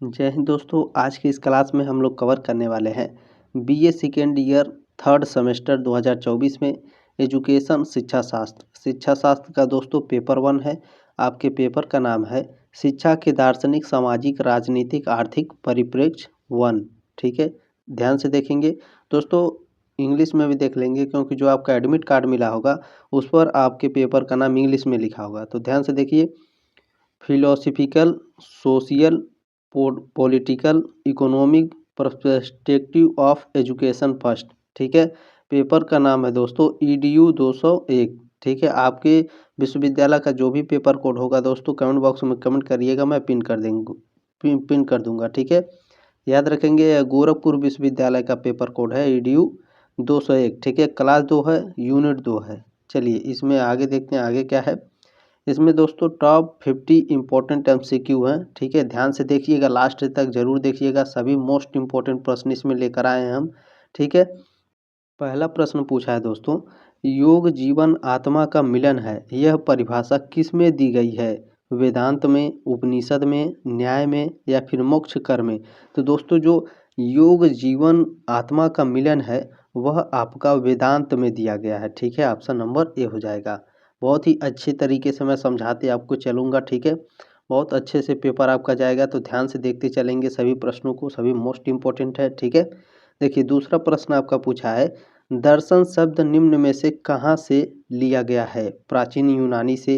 जय हिंद दोस्तों। आज की इस क्लास में हम लोग कवर करने वाले हैं BA second year third semester 2024 में एजुकेशन शिक्षा शास्त्र का दोस्तों पेपर 1 है। आपके पेपर का नाम है शिक्षा के दार्शनिक सामाजिक राजनीतिक आर्थिक परिप्रेक्ष्य 1। ठीक है, ध्यान से देखेंगे दोस्तों। इंग्लिश में भी देख लेंगे क्योंकि जो आपका एडमिट कार्ड मिला होगा उस पर आपके पेपर का नाम इंग्लिश में लिखा होगा। तो ध्यान से देखिए, philosophical, social, political, economic perspective of education first. ठीक है, पेपर का नाम है दोस्तों EDU 201। ठीक है, आपके विश्वविद्यालय का जो भी पेपर कोड होगा दोस्तों कमेंट बॉक्स में कमेंट करिएगा, मैं पिन कर देंगे, पिन कर दूंगा। ठीक है, याद रखेंगे गोरखपुर विश्वविद्यालय का पेपर कोड है EDU 201। ठीक है, क्लास 2 है, यूनिट 2 है। चलिए इसमें आगे देखते हैं आगे क्या है। इसमें दोस्तों टॉप 50 इम्पोर्टेंट MCQ हैं। ठीक है, ध्यान से देखिएगा, लास्ट तक जरूर देखिएगा, सभी मोस्ट इम्पोर्टेंट प्रश्न इसमें लेकर आए हैं हम। ठीक है, पहला प्रश्न पूछा है दोस्तों, योग जीवन आत्मा का मिलन है, यह परिभाषा किस में दी गई है? वेदांत में, उपनिषद में, न्याय में या फिर मोक्ष कर में? तो दोस्तों जो योग जीवन आत्मा का मिलन है वह आपका वेदांत में दिया गया है। ठीक है, ऑप्शन नंबर ए हो जाएगा। बहुत ही अच्छे तरीके से मैं समझाते आपको चलूँगा। ठीक है, बहुत अच्छे से पेपर आपका जाएगा, तो ध्यान से देखते चलेंगे सभी प्रश्नों को, सभी मोस्ट इम्पोर्टेंट है। ठीक है, देखिए दूसरा प्रश्न आपका पूछा है, दर्शन शब्द निम्न में से कहाँ से लिया गया है? प्राचीन यूनानी से,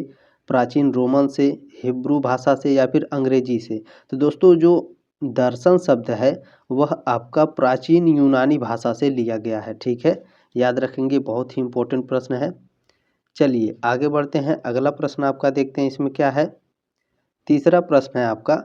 प्राचीन रोमन से, हिब्रू भाषा से या फिर अंग्रेजी से? तो दोस्तों जो दर्शन शब्द है वह आपका प्राचीन यूनानी भाषा से लिया गया है। ठीक है, याद रखेंगे, बहुत ही इम्पोर्टेंट प्रश्न है। चलिए आगे बढ़ते हैं, अगला प्रश्न आपका देखते हैं इसमें क्या है। तीसरा प्रश्न है आपका,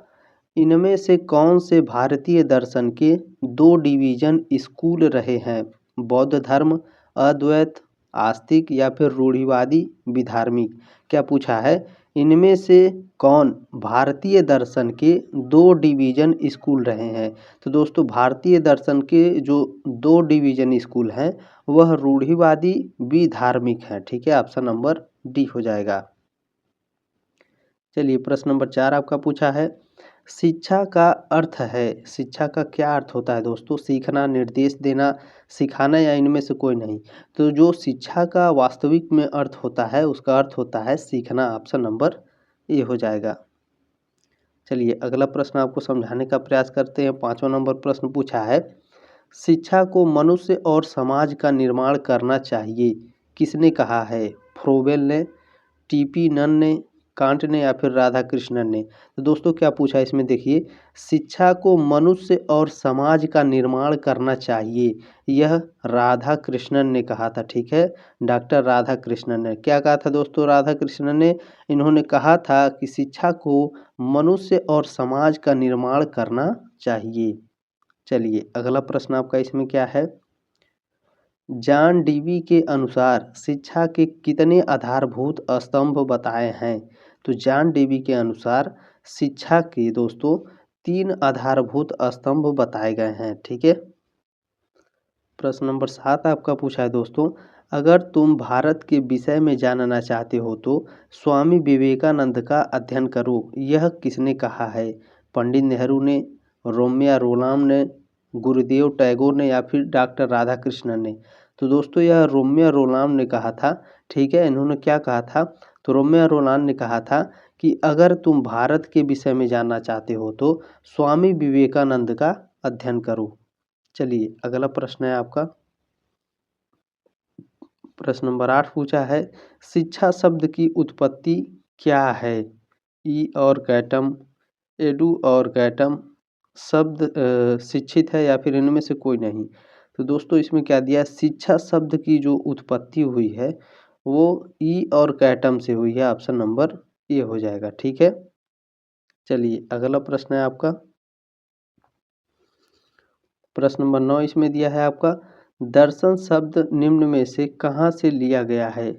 इनमें से कौन से भारतीय दर्शन के 2 डिवीजन स्कूल रहे हैं? बौद्ध धर्म, अद्वैत, आस्तिक या फिर रूढ़िवादी विधार्मिक? क्या पूछा है, इनमें से कौन भारतीय दर्शन के 2 डिवीजन स्कूल रहे हैं? तो दोस्तों भारतीय दर्शन के जो 2 डिवीजन स्कूल हैं वह रूढ़िवादी विधार्मिक है। ठीक है, ऑप्शन नंबर डी हो जाएगा। चलिए प्रश्न नंबर 4 आपका पूछा है, शिक्षा का अर्थ है, शिक्षा का क्या अर्थ होता है दोस्तों? सीखना, निर्देश देना, सिखाना या इनमें से कोई नहीं? तो जो शिक्षा का वास्तविक में अर्थ होता है उसका अर्थ होता है सीखना, ऑप्शन नंबर ए हो जाएगा। चलिए अगला प्रश्न आपको समझाने का प्रयास करते हैं। 5वां नंबर प्रश्न पूछा है, शिक्षा को मनुष्य और समाज का निर्माण करना चाहिए, किसने कहा है? फ्रोबेल ने, TP नन ने, कांट ने या फिर राधा कृष्णन ने? तो दोस्तों क्या पूछा है इसमें देखिए, शिक्षा को मनुष्य और समाज का निर्माण करना चाहिए, यह राधा कृष्णन ने कहा था। ठीक है, डॉक्टर राधा कृष्णन ने क्या कहा था दोस्तों? राधा कृष्णन ने, इन्होंने कहा था कि शिक्षा को मनुष्य और समाज का निर्माण करना चाहिए। चलिए अगला प्रश्न आपका इसमें क्या है, जॉन डीवी के अनुसार शिक्षा के कितने आधारभूत स्तंभ बताए हैं? तो जॉन डीवी के अनुसार शिक्षा के दोस्तों 3 आधारभूत स्तंभ बताए गए हैं। ठीक है, प्रश्न नंबर 7 आपका पूछा है दोस्तों, अगर तुम भारत के विषय में जानना चाहते हो तो स्वामी विवेकानंद का अध्ययन करो, यह किसने कहा है? पंडित नेहरू ने, रोमिया रोलाम ने, गुरुदेव टैगोर ने या फिर डॉक्टर राधा कृष्णन ने? तो दोस्तों यह रोमिया रोलाम ने कहा था। ठीक है, इन्होंने क्या कहा था? तो रोमिया रोलाम ने कहा था कि अगर तुम भारत के विषय में जानना चाहते हो तो स्वामी विवेकानंद का अध्ययन करो। चलिए अगला प्रश्न है आपका, प्रश्न नंबर 8 पूछा है, शिक्षा शब्द की उत्पत्ति क्या है? ई और कैटम, एडू और कैटम, शब्द शिक्षित है या फिर इनमें से कोई नहीं? तो दोस्तों इसमें क्या दिया है, शिक्षा शब्द की जो उत्पत्ति हुई है वो ई और कैटम से हुई है, ऑप्शन नंबर ए हो जाएगा। ठीक है, चलिए अगला प्रश्न है आपका, प्रश्न नंबर 9 इसमें दिया है आपका, दर्शन शब्द निम्न में से कहाँ से लिया गया है?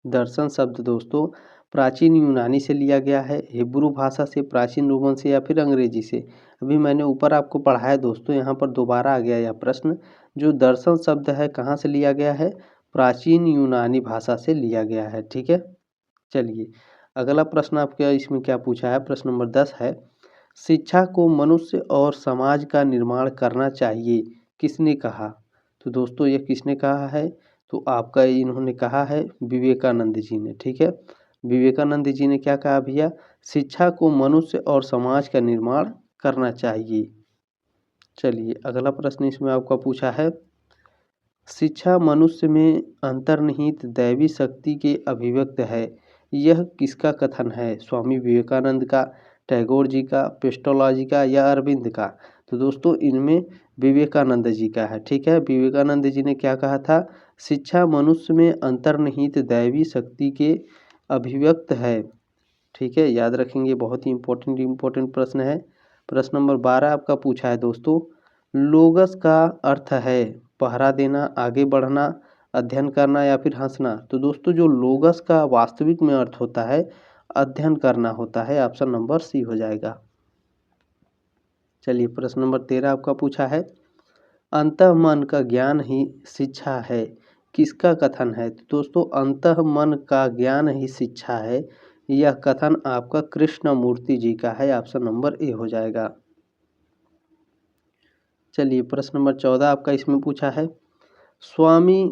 दर्शन शब्द दोस्तों प्राचीन यूनानी से लिया गया है, हिब्रू भाषा से, प्राचीन रोमन से या फिर अंग्रेजी से? अभी मैंने ऊपर आपको पढ़ाया दोस्तों, यहाँ पर दोबारा आ गया यह प्रश्न। जो दर्शन शब्द है कहाँ से लिया गया है? प्राचीन यूनानी भाषा से लिया गया है। ठीक है, चलिए अगला प्रश्न आपका इसमें क्या पूछा है, प्रश्न नंबर 10 है, शिक्षा को मनुष्य और समाज का निर्माण करना चाहिए, किसने कहा? तो दोस्तों ये किसने कहा है? तो आपका इन्होंने कहा है विवेकानंद जी ने, ठीक है। विवेकानंद जी ने क्या कहा भैया? शिक्षा को मनुष्य और समाज का निर्माण करना चाहिए। चलिए अगला प्रश्न इसमें आपका पूछा है, शिक्षा मनुष्य में अंतर्निहित दैवी शक्ति के अभिव्यक्त है, यह किसका कथन है? स्वामी विवेकानंद का, टैगोर जी का, पेस्टोलॉजी का या अरविंद का? तो दोस्तों इनमें विवेकानंद जी का है, ठीक है। विवेकानंद जी ने क्या कहा था? शिक्षा मनुष्य में अंतर्निहित दैवी शक्ति के अभिव्यक्त है, ठीक है, याद रखेंगे, बहुत ही इम्पोर्टेंट प्रश्न है। प्रश्न नंबर 12 आपका पूछा है दोस्तों, लोगस का अर्थ है पहरा देना, आगे बढ़ना, अध्ययन करना या फिर हंसना? तो दोस्तों जो लोगस का वास्तविक में अर्थ होता है अध्ययन करना होता है, ऑप्शन नंबर सी हो जाएगा। चलिए प्रश्न नंबर 13 आपका पूछा है, अंतः मन का ज्ञान ही शिक्षा है, किसका कथन है? तो दोस्तों अंतः मन का ज्ञान ही शिक्षा है, यह कथन आपका कृष्णमूर्ति जी का है, ऑप्शन नंबर ए हो जाएगा। चलिए प्रश्न नंबर 14 आपका इसमें पूछा है, स्वामी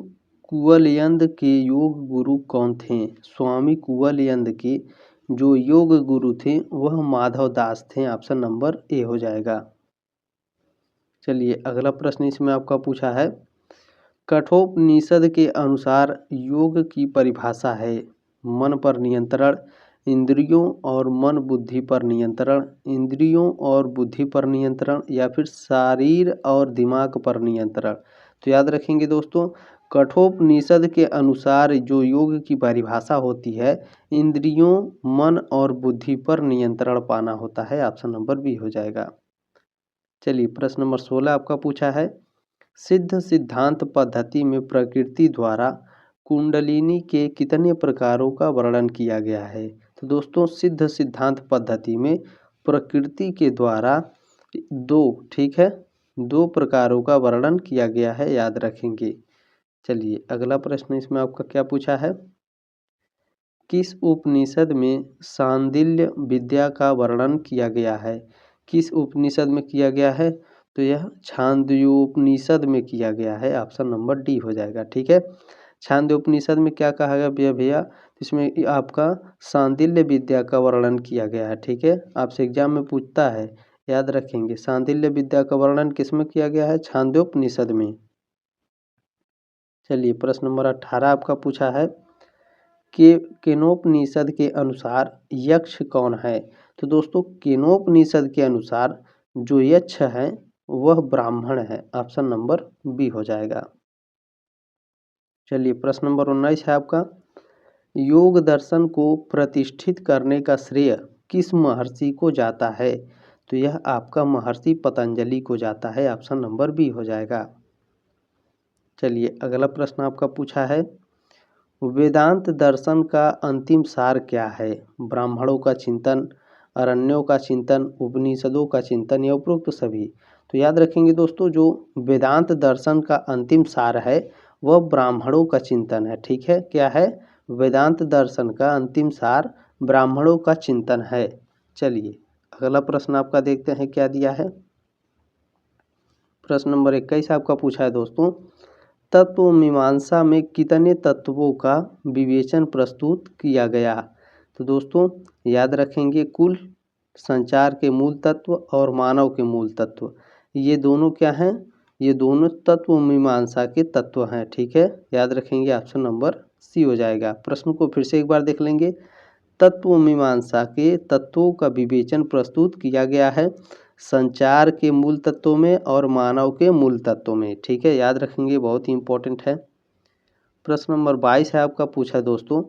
कुवलयंद के योग गुरु कौन थे? स्वामी कुवलयंद के जो योग गुरु थे वह माधव दास थे, ऑप्शन नंबर ए हो जाएगा। चलिए अगला प्रश्न इसमें आपका पूछा है, कठोपनिषद के अनुसार योग की परिभाषा है मन पर नियंत्रण, इंद्रियों और मन बुद्धि पर नियंत्रण, इंद्रियों और बुद्धि पर नियंत्रण या फिर शरीर और दिमाग पर नियंत्रण? तो याद रखेंगे दोस्तों, कठोपनिषद के अनुसार जो योग की परिभाषा होती है इंद्रियों, मन और बुद्धि पर नियंत्रण पाना होता है, ऑप्शन नंबर बी हो जाएगा। चलिए प्रश्न नंबर 16 आपका पूछा है, सिद्ध सिद्धांत पद्धति में प्रकृति द्वारा कुंडलिनी के कितने प्रकारों का वर्णन किया गया है? तो दोस्तों सिद्ध सिद्धांत पद्धति में प्रकृति के द्वारा दो, ठीक है, दो प्रकारों का वर्णन किया गया है, याद रखेंगे। चलिए अगला प्रश्न इसमें आपका क्या पूछा है, किस उपनिषद में सांडिल्य विद्या का वर्णन किया गया है? किस उपनिषद में किया गया है? तो यह छांदोग्योपनिषद में किया गया है, ऑप्शन नंबर डी हो जाएगा, ठीक है। छांदोग्योपनिषद में क्या कहा गया भैया भैया? इसमें आपका सांडिल्य विद्या का वर्णन किया गया है, ठीक है, आपसे एग्जाम में पूछता है, याद रखेंगे। सांडिल्य विद्या का वर्णन किसमें किया गया है? छांदोग्योपनिषद में। चलिए प्रश्न नंबर 18 आपका पूछा है, के केनोपनिषद के अनुसार यक्ष कौन है? तो दोस्तों केनोपनिषद के अनुसार जो यक्ष है वह ब्राह्मण है, ऑप्शन नंबर बी हो जाएगा। चलिए प्रश्न नंबर 19 है आपका, योग दर्शन को प्रतिष्ठित करने का श्रेय किस महर्षि को जाता है? तो यह आपका महर्षि पतंजलि को जाता है, ऑप्शन नंबर बी हो जाएगा। चलिए अगला प्रश्न आपका पूछा है, वेदांत दर्शन का अंतिम सार क्या है? ब्राह्मणों का चिंतन, अरण्यों का चिंतन, उपनिषदों का चिंतन या उपरोक्त सभी? तो याद रखेंगे दोस्तों, जो वेदांत दर्शन का अंतिम सार है वह ब्राह्मणों का चिंतन है, ठीक है। क्या है? वेदांत दर्शन का अंतिम सार ब्राह्मणों का चिंतन है। चलिए अगला प्रश्न आपका देखते हैं क्या दिया है। प्रश्न नंबर 21 आपका पूछा है दोस्तों, तत्व मीमांसा में कितने तत्वों का विवेचन प्रस्तुत किया गया? तो दोस्तों याद रखेंगे, कुल, संचार के मूल तत्व और मानव के मूल तत्व, ये दोनों क्या हैं? ये दोनों तत्व मीमांसा के तत्व हैं, ठीक है, याद रखेंगे, ऑप्शन नंबर सी हो जाएगा। प्रश्न को फिर से एक बार देख लेंगे, तत्व मीमांसा के तत्वों का विवेचन प्रस्तुत किया गया है संचार के मूल तत्वों में और मानव के मूल तत्वों में, ठीक है, याद रखेंगे, बहुत ही इंपॉर्टेंट है। प्रश्न नंबर 22 है आपका पूछा दोस्तों,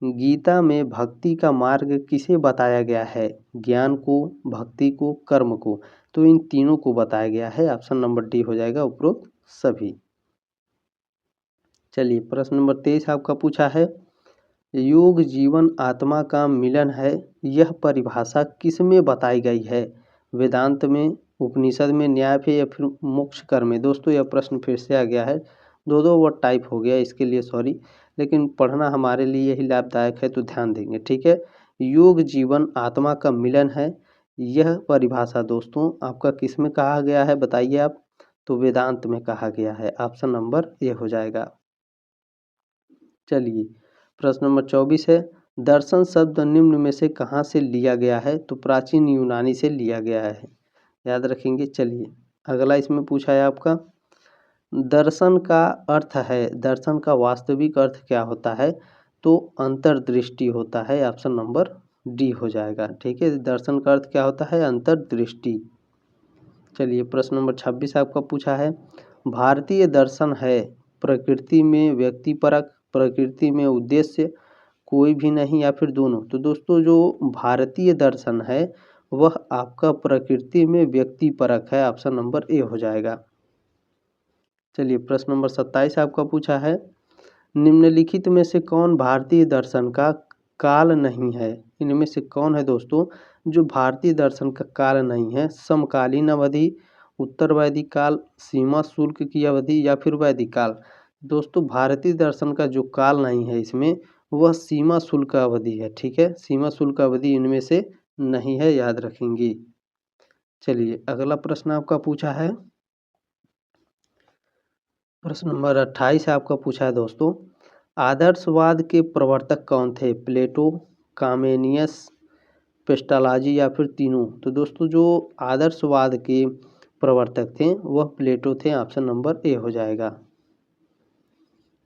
गीता में भक्ति का मार्ग किसे बताया गया है? ज्ञान को, भक्ति को, कर्म को? तो इन तीनों को बताया गया है, ऑप्शन नंबर डी हो जाएगा, उपरोक्त सभी। चलिए प्रश्न नंबर 23 आपका पूछा है, योग जीवन आत्मा का मिलन है, यह परिभाषा किस में बताई गई है? वेदांत में, उपनिषद में, न्याय पे या फिर मोक्ष कर्म में? दोस्तों यह प्रश्न फिर से आ गया है, दो वर्ड टाइप हो गया, इसके लिए सॉरी, लेकिन पढ़ना हमारे लिए यही लाभदायक है तो ध्यान देंगे, ठीक है। योग जीवन आत्मा का मिलन है, यह परिभाषा दोस्तों आपका किस में कहा गया है बताइए आप? तो वेदांत में कहा गया है। ऑप्शन नंबर ए हो जाएगा। चलिए प्रश्न नंबर 24 है, दर्शन शब्द निम्न में से कहाँ से लिया गया है? तो प्राचीन यूनानी से लिया गया है, याद रखेंगे। चलिए अगला इसमें पूछा है आपका, दर्शन का अर्थ है, दर्शन का वास्तविक अर्थ क्या होता है? तो अंतर्दृष्टि होता है। ऑप्शन नंबर डी हो जाएगा। ठीक है, दर्शन का अर्थ क्या होता है? अंतर्दृष्टि। चलिए प्रश्न नंबर 26 आपका पूछा है, भारतीय दर्शन है प्रकृति में व्यक्तिपरक, प्रकृति में उद्देश्य, कोई भी नहीं या फिर दोनों? तो दोस्तों जो भारतीय दर्शन है वह आपका प्रकृति में व्यक्तिपरक है। ऑप्शन नंबर ए हो जाएगा। चलिए प्रश्न नंबर 27 आपका पूछा है, निम्नलिखित में से कौन भारतीय दर्शन का काल नहीं है? इनमें से कौन है दोस्तों जो भारतीय दर्शन का काल नहीं है? समकालीन अवधि, उत्तर वैदिक काल, सीमा शुल्क की अवधि या फिर वैदिक काल? दोस्तों भारतीय दर्शन का जो काल नहीं है इसमें वह सीमा शुल्क अवधि है। ठीक है, सीमा शुल्क अवधि इनमें से नहीं है, याद रखेंगे। चलिए अगला प्रश्न आपका पूछा है, प्रश्न नंबर 28 आपका पूछा है दोस्तों, आदर्शवाद के प्रवर्तक कौन थे? प्लेटो, कामेनियस, पेस्टालॉजी या फिर तीनों? तो दोस्तों जो आदर्शवाद के प्रवर्तक थे वह प्लेटो थे। ऑप्शन नंबर ए हो जाएगा।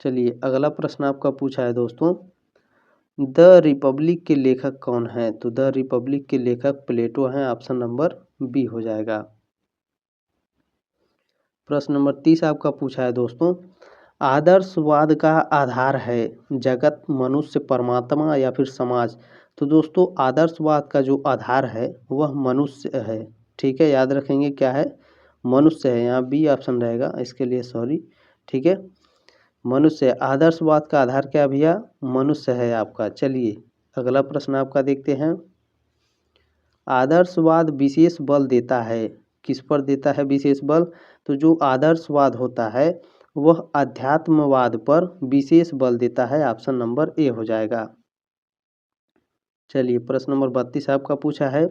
चलिए अगला प्रश्न आपका पूछा है दोस्तों, द रिपब्लिक के लेखक कौन है? तो द रिपब्लिक के लेखक प्लेटो हैं। ऑप्शन नंबर बी हो जाएगा। प्रश्न नंबर 30 आपका पूछा है दोस्तों, आदर्शवाद का आधार है जगत, मनुष्य, परमात्मा या फिर समाज? तो दोस्तों आदर्शवाद का जो आधार है वह मनुष्य है। ठीक है, याद रखेंगे क्या है? मनुष्य है। यहाँ बी ऑप्शन रहेगा, इसके लिए सॉरी। ठीक है, मनुष्य। आदर्शवाद का आधार क्या भैया? मनुष्य है आपका। चलिए अगला प्रश्न आपका देखते हैं, आदर्शवाद विशेष बल देता है, किस पर देता है विशेष बल? तो जो आदर्शवाद होता है वह अध्यात्मवाद पर विशेष बल देता है। ऑप्शन नंबर ए हो जाएगा। चलिए प्रश्न नंबर 32 आपका पूछा है,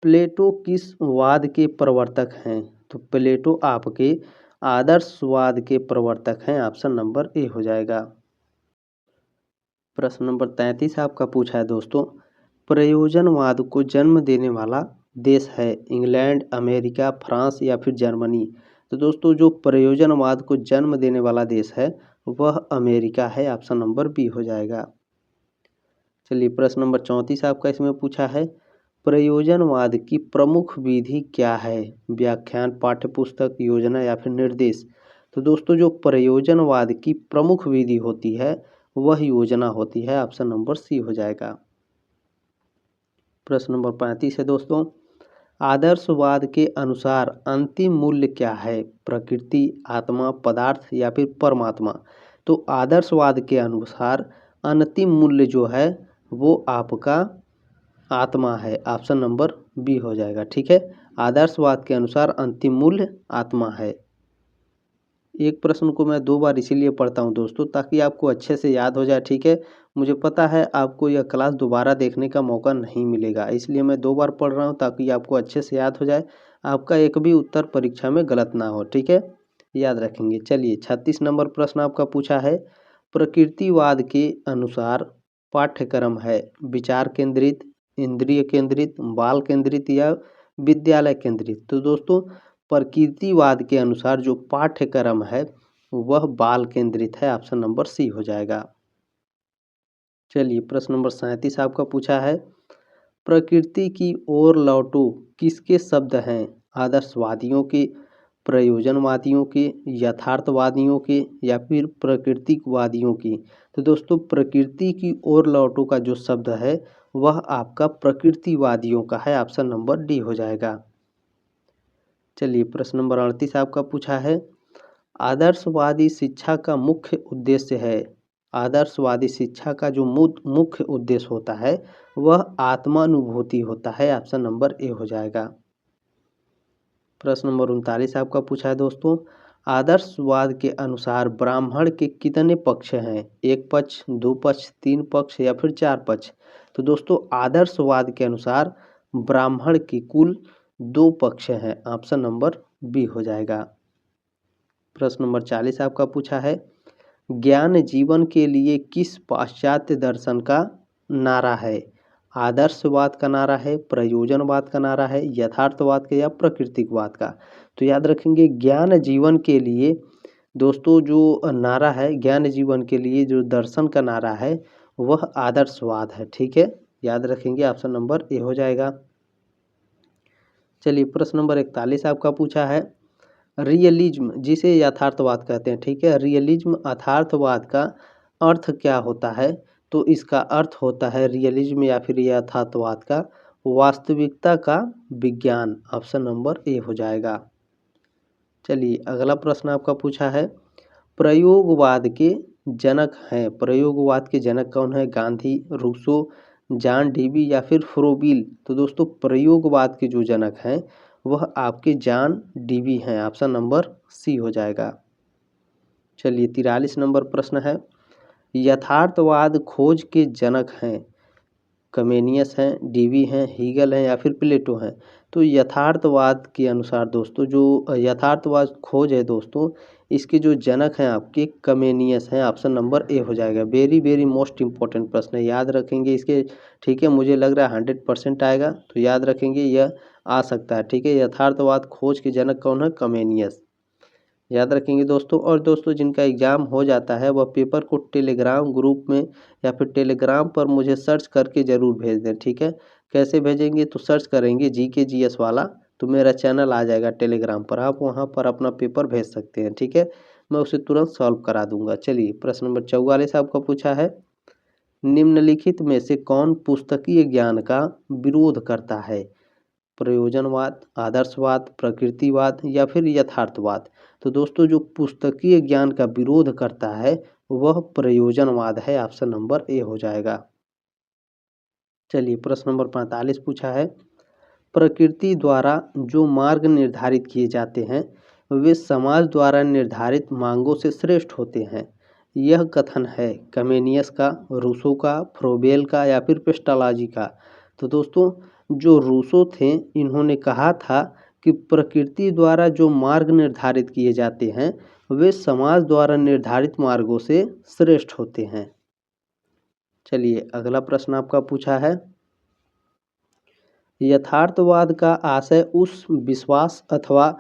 प्लेटो किस वाद के प्रवर्तक हैं? तो प्लेटो आपके आदर्शवाद के प्रवर्तक हैं। ऑप्शन नंबर ए हो जाएगा। प्रश्न नंबर 33 आपका पूछा है दोस्तों, प्रयोजनवाद को जन्म देने वाला देश है इंग्लैंड, अमेरिका, फ्रांस या फिर जर्मनी? तो दोस्तों जो प्रयोजनवाद को जन्म देने वाला देश है वह अमेरिका है। ऑप्शन नंबर बी हो जाएगा। चलिए प्रश्न नंबर 34 आपका इसमें पूछा है, प्रयोजनवाद की प्रमुख विधि क्या है? व्याख्यान, पाठ्यपुस्तक, योजना या फिर निर्देश? तो दोस्तों जो प्रयोजनवाद की प्रमुख विधि होती है वह योजना होती है। ऑप्शन नंबर सी हो जाएगा। प्रश्न नंबर 35 है दोस्तों, आदर्शवाद के अनुसार अंतिम मूल्य क्या है? प्रकृति, आत्मा, पदार्थ या फिर परमात्मा? तो आदर्शवाद के अनुसार अंतिम मूल्य जो है वो आपका आत्मा है। ऑप्शन नंबर बी हो जाएगा। ठीक है, आदर्शवाद के अनुसार अंतिम मूल्य आत्मा है। एक प्रश्न को मैं 2 बार इसीलिए पढ़ता हूँ दोस्तों ताकि आपको अच्छे से याद हो जाए। ठीक है, मुझे पता है आपको यह क्लास दोबारा देखने का मौका नहीं मिलेगा, इसलिए मैं 2 बार पढ़ रहा हूँ ताकि आपको अच्छे से याद हो जाए, आपका एक भी उत्तर परीक्षा में गलत ना हो। ठीक है, याद रखेंगे। चलिए 36 नंबर प्रश्न आपका पूछा है, प्रकृतिवाद के अनुसार पाठ्यक्रम है विचार केंद्रित, इंद्रिय केंद्रित, बाल केंद्रित या विद्यालय केंद्रित? तो दोस्तों प्रकृतिवाद के अनुसार जो पाठ्यक्रम है वह बाल केंद्रित है। ऑप्शन नंबर सी हो जाएगा। चलिए प्रश्न नंबर 37 आपका पूछा है, प्रकृति की ओर लौटो किसके शब्द हैं? आदर्शवादियों के, प्रयोजनवादियों के, यथार्थवादियों के या फिर प्रकृतिवादियों की? तो दोस्तों प्रकृति की ओर लौटो का जो शब्द है वह आपका प्रकृतिवादियों का है। ऑप्शन नंबर डी हो जाएगा। चलिए प्रश्न नंबर 38 आपका पूछा है, आदर्शवादी शिक्षा का मुख्य उद्देश्य है, आदर्शवादी शिक्षा का जो मुख्य उद्देश्य होता है वह आत्मानुभूति होता है। ऑप्शन नंबर ए हो जाएगा। प्रश्न नंबर 39 आपका पूछा है दोस्तों, आदर्शवाद के अनुसार ब्राह्मण के कितने पक्ष हैं? 1 पक्ष, 2 पक्ष, 3 पक्ष या फिर 4 पक्ष? तो दोस्तों आदर्शवाद के अनुसार ब्राह्मण के कुल 2 पक्ष हैं। ऑप्शन नंबर बी हो जाएगा। प्रश्न नंबर 40 आपका पूछा है, ज्ञान जीवन के लिए किस पाश्चात्य दर्शन का नारा है? आदर्शवाद का नारा है, प्रयोजनवाद का नारा है, यथार्थवाद का या प्राकृतिकवाद का? तो याद रखेंगे ज्ञान जीवन के लिए दोस्तों जो नारा है, ज्ञान जीवन के लिए जो दर्शन का नारा है वह आदर्शवाद है। ठीक है, याद रखेंगे, ऑप्शन नंबर ए हो जाएगा। चलिए प्रश्न नंबर 41 आपका पूछा है, रियलिज्म जिसे यथार्थवाद कहते हैं, ठीक है, रियलिज्म यथार्थवाद का अर्थ क्या होता है? तो इसका अर्थ होता है रियलिज्म या फिर यथार्थवाद का वास्तविकता का विज्ञान। ऑप्शन नंबर ए हो जाएगा। चलिए अगला प्रश्न आपका पूछा है, प्रयोगवाद के जनक हैं, प्रयोगवाद के जनक कौन है? गांधी, रूसो, जॉन डीवी या फिर फ्रोबिल? तो दोस्तों प्रयोगवाद के जो जनक हैं वह आपके जॉन डीवी हैं। ऑप्शन नंबर सी हो जाएगा। चलिए 43 नंबर प्रश्न है, यथार्थवाद खोज के जनक हैं, कमेनियस हैं, डीवी हैं, हीगल हैं या फिर प्लेटो हैं? तो यथार्थवाद के अनुसार दोस्तों जो यथार्थवाद खोज है दोस्तों, इसके जो जनक हैं आपके कमेनियस हैं। ऑप्शन नंबर ए हो जाएगा। वेरी वेरी मोस्ट इंपॉर्टेंट प्रश्न है, याद रखेंगे इसके। ठीक है, मुझे लग रहा है 100% आएगा, तो याद रखेंगे यह आ सकता है। ठीक है, यथार्थवाद खोज के जनक कौन है? कमेनियस, याद रखेंगे दोस्तों। और दोस्तों जिनका एग्ज़ाम हो जाता है वह पेपर को टेलीग्राम ग्रुप में या फिर टेलीग्राम पर मुझे सर्च करके ज़रूर भेज दें। ठीक है, कैसे भेजेंगे? तो सर्च करेंगे जीके जीएस वाला, तो मेरा चैनल आ जाएगा टेलीग्राम पर, आप वहां पर अपना पेपर भेज सकते हैं। ठीक है, मैं उसे तुरंत सॉल्व करा दूंगा। चलिए प्रश्न नंबर 44 आपका पूछा है, निम्नलिखित में से कौन पुस्तकीय ज्ञान का विरोध करता है? प्रयोजनवाद, आदर्शवाद, प्रकृतिवाद या फिर यथार्थवाद? तो दोस्तों जो पुस्तकीय ज्ञान का विरोध करता है वह प्रयोजनवाद है। ऑप्शन नंबर ए हो जाएगा। चलिए प्रश्न नंबर 45 पूछा है, प्रकृति द्वारा जो मार्ग निर्धारित किए जाते हैं वे समाज द्वारा निर्धारित मांगों से श्रेष्ठ होते हैं। यह कथन है कमेनियस का, रूसो का, फ्रोबेल का या फिर पेस्टालॉजी का? तो दोस्तों जो रूसो थे इन्होंने कहा था कि प्रकृति द्वारा जो मार्ग निर्धारित किए जाते हैं वे समाज द्वारा निर्धारित मार्गों से श्रेष्ठ होते हैं। चलिए अगला प्रश्न आपका पूछा है, यथार्थवाद का आशय उस विश्वास अथवा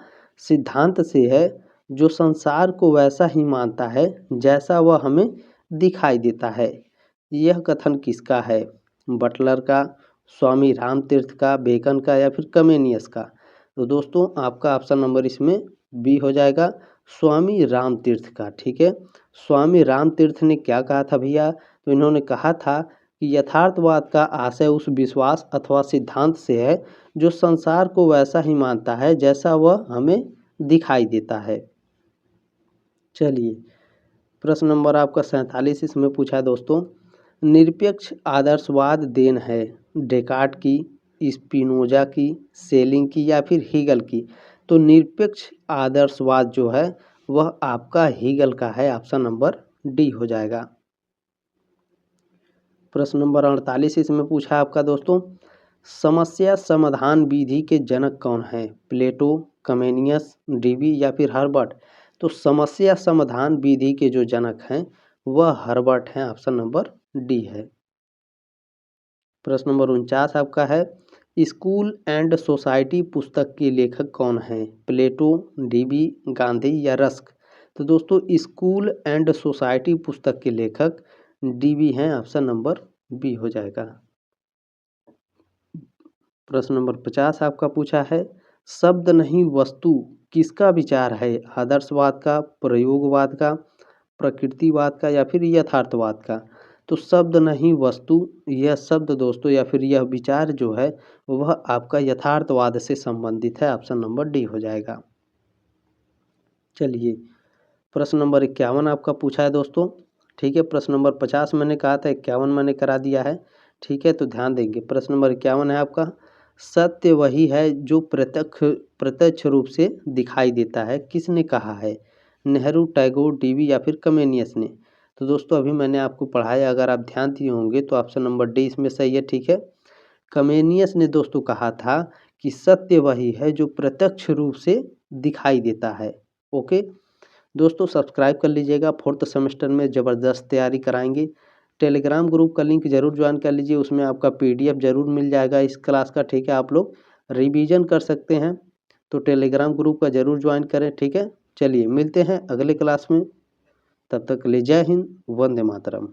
सिद्धांत से है जो संसार को वैसा ही मानता है जैसा वह हमें दिखाई देता है। यह कथन किसका है? बटलर का, स्वामी रामतीर्थ का, बेकन का या फिर कमेनियस का? तो दोस्तों आपका ऑप्शन नंबर इसमें बी हो जाएगा, स्वामी रामतीर्थ का। ठीक है, स्वामी रामतीर्थ ने क्या कहा था भैया? तो इन्होंने कहा था कि यथार्थवाद का आशय उस विश्वास अथवा सिद्धांत से है जो संसार को वैसा ही मानता है जैसा वह हमें दिखाई देता है। चलिए प्रश्न नंबर आपका 47 इसमें पूछा है दोस्तों, निरपेक्ष आदर्शवाद देन है डेकार्ट की, स्पिनोजा की, सेलिंग की या फिर हीगल की? तो निरपेक्ष आदर्शवाद जो है वह आपका हीगल का है। ऑप्शन नंबर डी हो जाएगा। प्रश्न नंबर 48 इसमें पूछा है आपका दोस्तों, समस्या समाधान विधि के जनक कौन है? प्लेटो, कमेनियस, डीवी या फिर हर्बर्ट? तो समस्या समाधान विधि के जो जनक हैं वह हर्बर्ट हैं। ऑप्शन नंबर डी है। प्रश्न नंबर 49 आपका है, स्कूल एंड सोसाइटी पुस्तक के लेखक कौन हैं? प्लेटो, डीवी, गांधी या रस्क? तो दोस्तों स्कूल एंड सोसाइटी पुस्तक के लेखक डीवी हैं। ऑप्शन नंबर बी हो जाएगा। प्रश्न नंबर 50 आपका पूछा है, शब्द नहीं वस्तु किसका विचार है? आदर्शवाद का, प्रयोगवाद का, प्रकृतिवाद का या फिर यथार्थवाद का? तो शब्द नहीं वस्तु यह शब्द दोस्तों या फिर यह विचार जो है वह आपका यथार्थवाद से संबंधित है। ऑप्शन नंबर डी हो जाएगा। चलिए प्रश्न नंबर 51 आपका पूछा है दोस्तों। ठीक है, प्रश्न नंबर 50 मैंने कहा था, 51 मैंने करा दिया है। ठीक है, तो ध्यान देंगे। प्रश्न नंबर 51 है आपका, सत्य वही है जो प्रत्यक्ष रूप से दिखाई देता है, किसने कहा है? नेहरू, टैगोर, डीवी या फिर कमेनियस ने? तो दोस्तों अभी मैंने आपको पढ़ाया, अगर आप ध्यान दिए होंगे तो ऑप्शन नंबर डी इसमें सही है। ठीक है, कमेनियस ने दोस्तों कहा था कि सत्य वही है जो प्रत्यक्ष रूप से दिखाई देता है। ओके दोस्तों, सब्सक्राइब कर लीजिएगा। 4th सेमेस्टर में ज़बरदस्त तैयारी कराएंगे। टेलीग्राम ग्रुप का लिंक ज़रूर ज्वाइन कर लीजिए, उसमें आपका PDF ज़रूर मिल जाएगा इस क्लास का, ठीक है। आप लोग रिवीजन कर सकते हैं, तो टेलीग्राम ग्रुप का ज़रूर ज्वाइन करें, ठीक है। चलिए मिलते हैं अगले क्लास में, तब तक के लिए जय हिंद, वंदे मातरम।